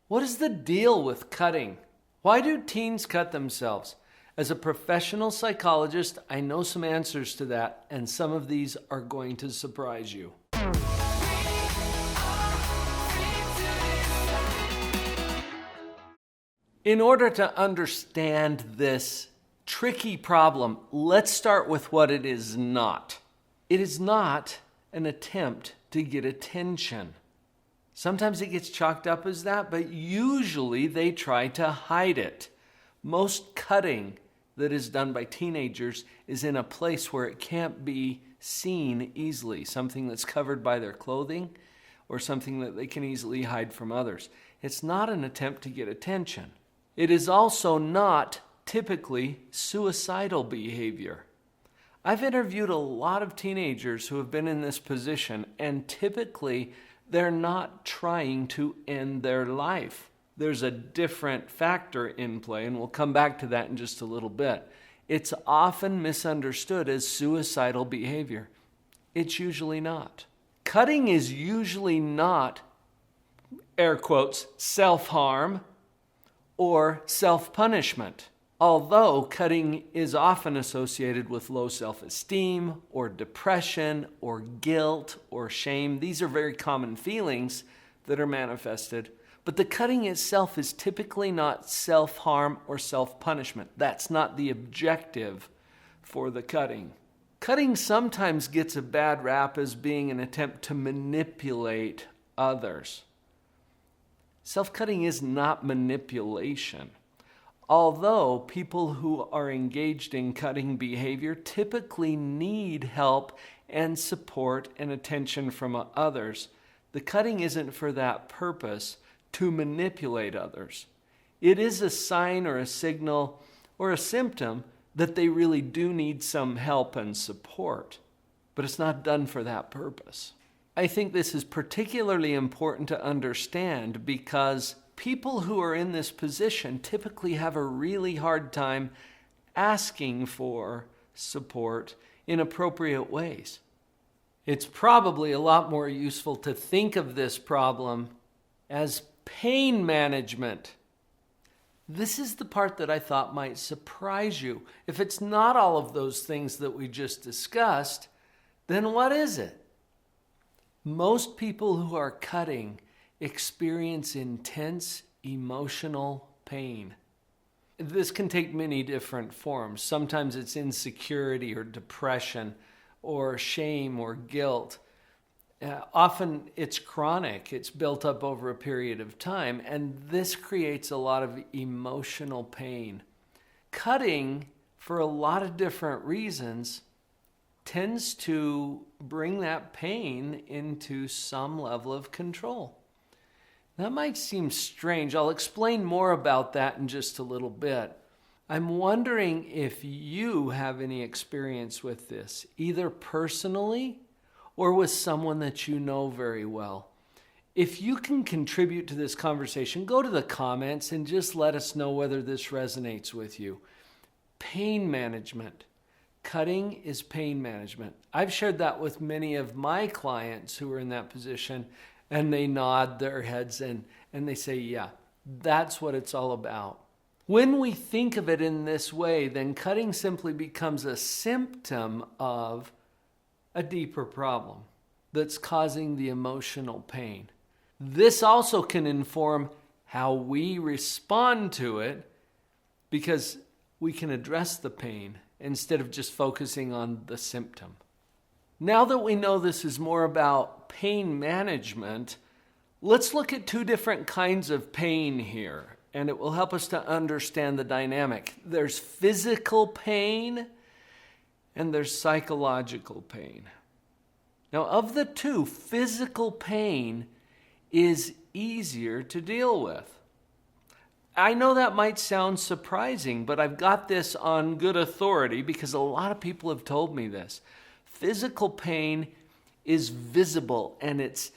What is the deal with cutting? Why do teens cut themselves? As a professional psychologist, I know some answers to that, and some of these are going to surprise you. In order to understand this tricky problem, let's start with what it is not. It is not an attempt to get attention. Sometimes it gets chalked up as that, but usually they try to hide it. Most cutting that is done by teenagers is in a place where it can't be seen easily, something that's covered by their clothing or something that they can easily hide from others. It's not an attempt to get attention. It is also not typically suicidal behavior. I've interviewed a lot of teenagers who have been in this position, and typically they're not trying to end their life. There's a different factor in play, and we'll come back to that in just a little bit. It's often misunderstood as suicidal behavior. It's usually not. Cutting is usually not, air quotes, self-harm or self-punishment, although cutting is often associated with low self-esteem or depression or guilt or shame. These are very common feelings that are manifested, but the cutting itself is typically not self-harm or self-punishment. That's not the objective for the cutting. Cutting sometimes gets a bad rap as being an attempt to manipulate others. Self-cutting is not manipulation. Although people who are engaged in cutting behavior typically need help and support and attention from others, the cutting isn't for that purpose, to manipulate others. It is a sign or a signal or a symptom that they really do need some help and support, but it's not done for that purpose. I think this is particularly important to understand because people who are in this position typically have a really hard time asking for support in appropriate ways. It's probably a lot more useful to think of this problem as pain management. This is the part that I thought might surprise you. If it's not all of those things that we just discussed, then what is it? Most people who are cutting experience intense emotional pain. This can take many different forms. Sometimes it's insecurity or depression or shame or guilt. Often it's chronic. It's built up over a period of time, and this creates a lot of emotional pain. Cutting, for a lot of different reasons, tends to bring that pain into some level of control. That might seem strange. I'll explain more about that in just a little bit. I'm wondering if you have any experience with this, either personally or with someone that you know very well. If you can contribute to this conversation, go to the comments and just let us know whether this resonates with you. Pain management. Cutting is pain management. I've shared that with many of my clients who are in that position, and they nod their heads and they say, yeah, that's what it's all about. When we think of it in this way, then cutting simply becomes a symptom of a deeper problem that's causing the emotional pain. This also can inform how we respond to it because we can address the pain instead of just focusing on the symptom. Now that we know this is more about pain management, let's look at two different kinds of pain here, and it will help us to understand the dynamic. There's physical pain and there's psychological pain. Now, of the two, physical pain is easier to deal with. I know that might sound surprising, but I've got this on good authority because a lot of people have told me this. Physical pain is visible and it's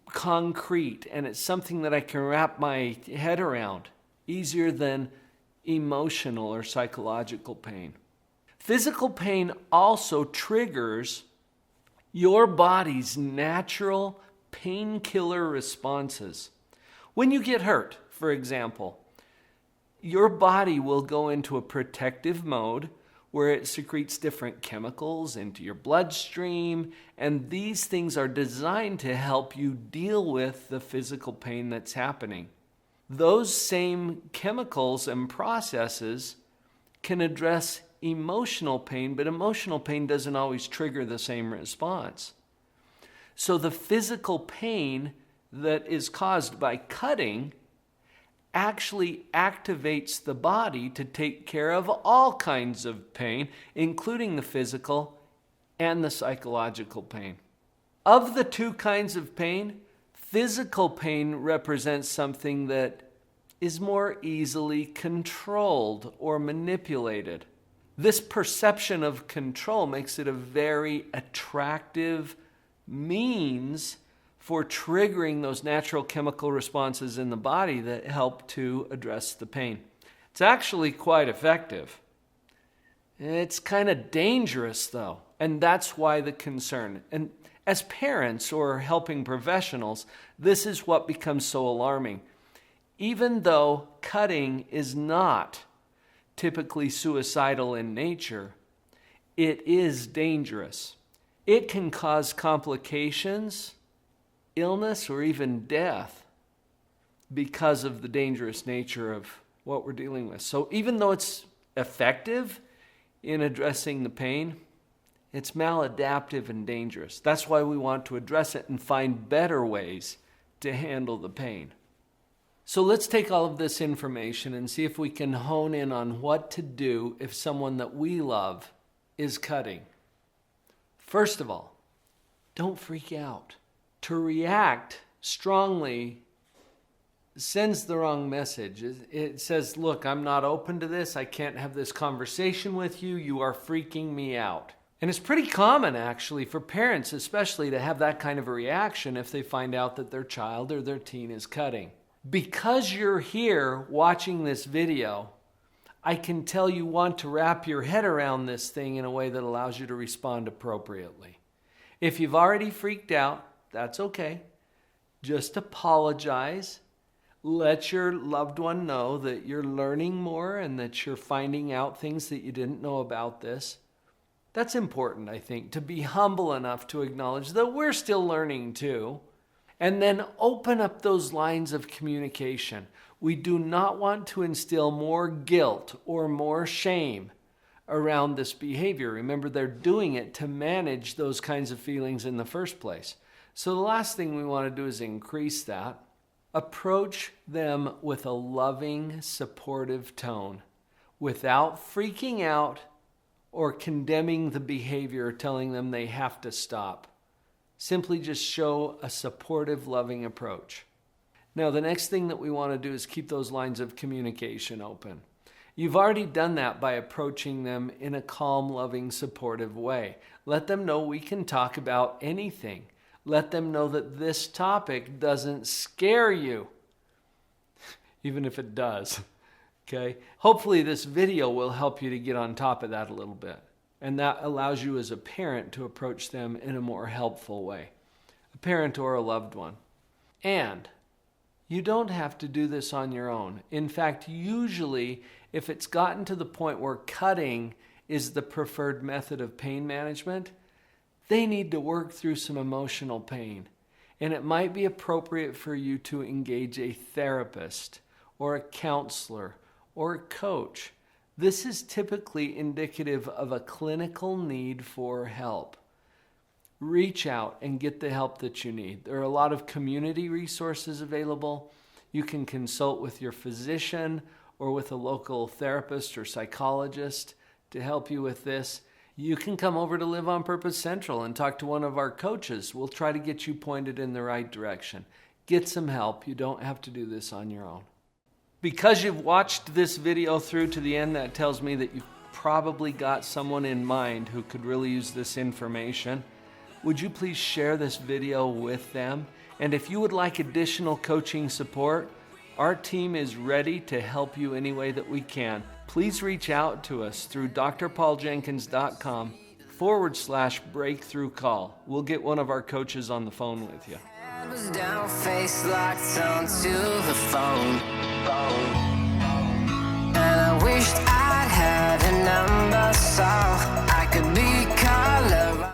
concrete and it's something that I can wrap my head around, easier than emotional or psychological pain. Physical pain also triggers your body's natural painkiller responses. When you get hurt, for example, your body will go into a protective mode where it secretes different chemicals into your bloodstream, and these things are designed to help you deal with the physical pain that's happening. Those same chemicals and processes can address emotional pain, but emotional pain doesn't always trigger the same response. So the physical pain that is caused by cutting actually activates the body to take care of all kinds of pain, including the physical and the psychological pain. Of the two kinds of pain, physical pain represents something that is more easily controlled or manipulated. This perception of control makes it a very attractive means for triggering those natural chemical responses in the body that help to address the pain. It's actually quite effective. It's kind of dangerous though, and that's why the concern. And as parents or helping professionals, this is what becomes so alarming. Even though cutting is not typically suicidal in nature, it is dangerous. It can cause complications, illness, or even death because of the dangerous nature of what we're dealing with. So even though it's effective in addressing the pain, it's maladaptive and dangerous. That's why we want to address it and find better ways to handle the pain. So let's take all of this information and see if we can hone in on what to do if someone that we love is cutting. First of all, don't freak out. To react strongly sends the wrong message. It says, look, I'm not open to this. I can't have this conversation with you. You are freaking me out. And it's pretty common, actually, for parents especially to have that kind of a reaction if they find out that their child or their teen is cutting. Because you're here watching this video, I can tell you want to wrap your head around this thing in a way that allows you to respond appropriately. If you've already freaked out, that's okay. Just apologize. Let your loved one know that you're learning more and that you're finding out things that you didn't know about this. That's important, I think, to be humble enough to acknowledge that we're still learning too. And then open up those lines of communication. We do not want to instill more guilt or more shame around this behavior. Remember, they're doing it to manage those kinds of feelings in the first place. So the last thing we want to do is increase that. Approach them with a loving, supportive tone without freaking out or condemning the behavior or telling them they have to stop. Simply just show a supportive, loving approach. Now, the next thing that we want to do is keep those lines of communication open. You've already done that by approaching them in a calm, loving, supportive way. Let them know we can talk about anything. Let them know that this topic doesn't scare you, even if it does. Okay? Hopefully this video will help you to get on top of that a little bit. And that allows you as a parent to approach them in a more helpful way. A parent or a loved one. And you don't have to do this on your own. In fact, usually if it's gotten to the point where cutting is the preferred method of pain management, they need to work through some emotional pain. And it might be appropriate for you to engage a therapist or a counselor or a coach. This is typically indicative of a clinical need for help. Reach out and get the help that you need. There are a lot of community resources available. You can consult with your physician or with a local therapist or psychologist to help you with this. You can come over to Live on Purpose Central and talk to one of our coaches. We'll try to get you pointed in the right direction. Get some help. You don't have to do this on your own. Because you've watched this video through to the end, that tells me that you've probably got someone in mind who could really use this information. Would you please share this video with them? And if you would like additional coaching support, our team is ready to help you any way that we can. Please reach out to us through drpauljenkins.com/breakthrough call. We'll get one of our coaches on the phone with you. Was down, face locked onto the phone. And I wished